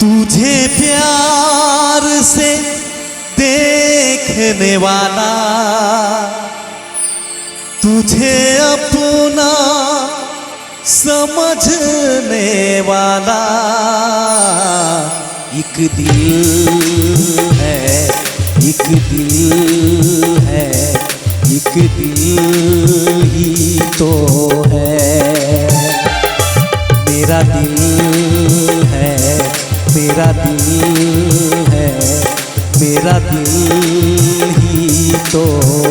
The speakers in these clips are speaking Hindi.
तुझे प्यार से देखने वाला, तुझे अपना समझने वाला एक दिल है, एक दिल है, एक दिल ही तो है। मेरा दिल है, मेरा दिल है, मेरा दिल ही तो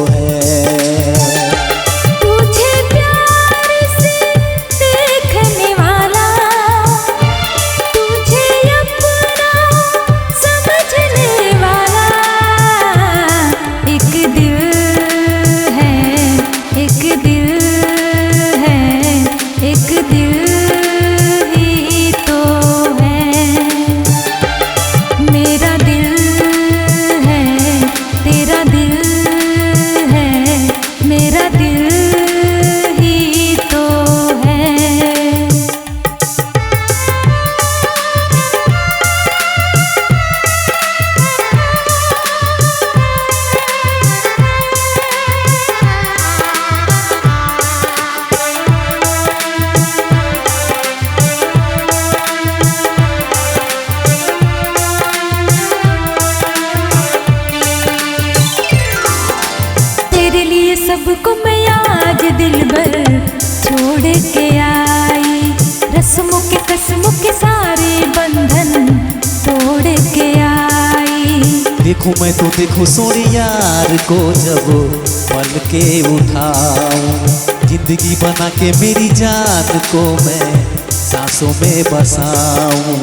है। सबको मैं आज दिल भर छोड़ के आई, रस्मों के कसमों के सारे बंधन तोड़ के आई। देखूं मैं तो देखूं सोनी यार को जब पल के उठाऊं, जिंदगी बना के मेरी जान को मैं सांसों में बसाऊं।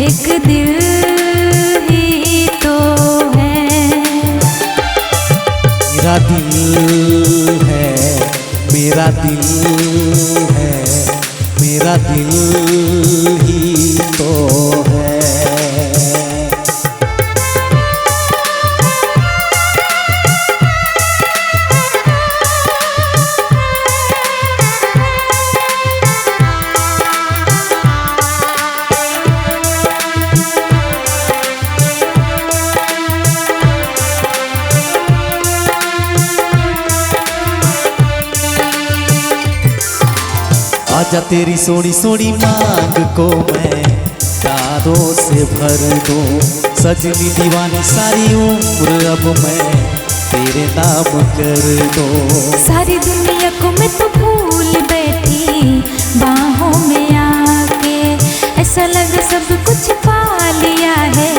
एक दिल ही तो है। मेरा दिल है, मेरा दिल है, मेरा दिल ही तो है। आजा तेरी सोनी सोनी मांग को मैं तारों से भर दूं, सजनी दीवानी सारी उम्र अब मैं तेरे नाम कर दूं। सारी दुनिया को मैं तो भूल बैठी बाहों में आके, ऐसा लगा सब कुछ पा लिया है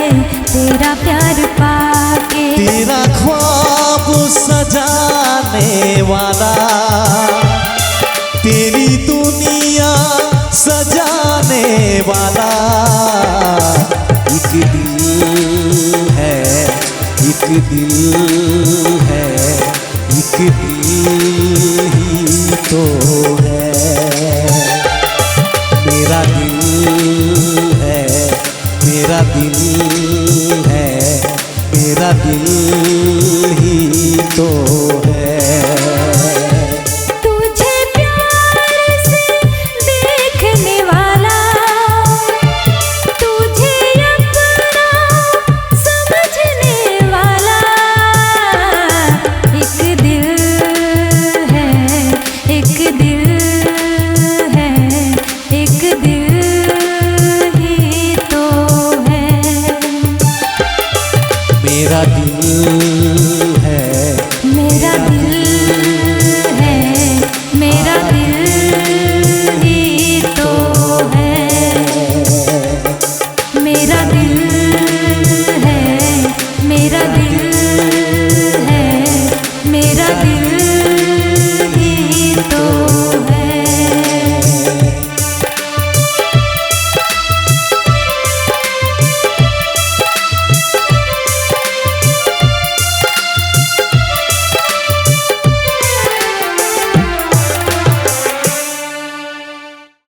तेरा प्यार पाके। तेरा ख्वाब सजाने वाला, तेरी दुनिया सजाने वाला एक दिल है, एक दिल है, एक दिल ही तो है। मेरा दिल है, मेरा दिल है, मेरा दिल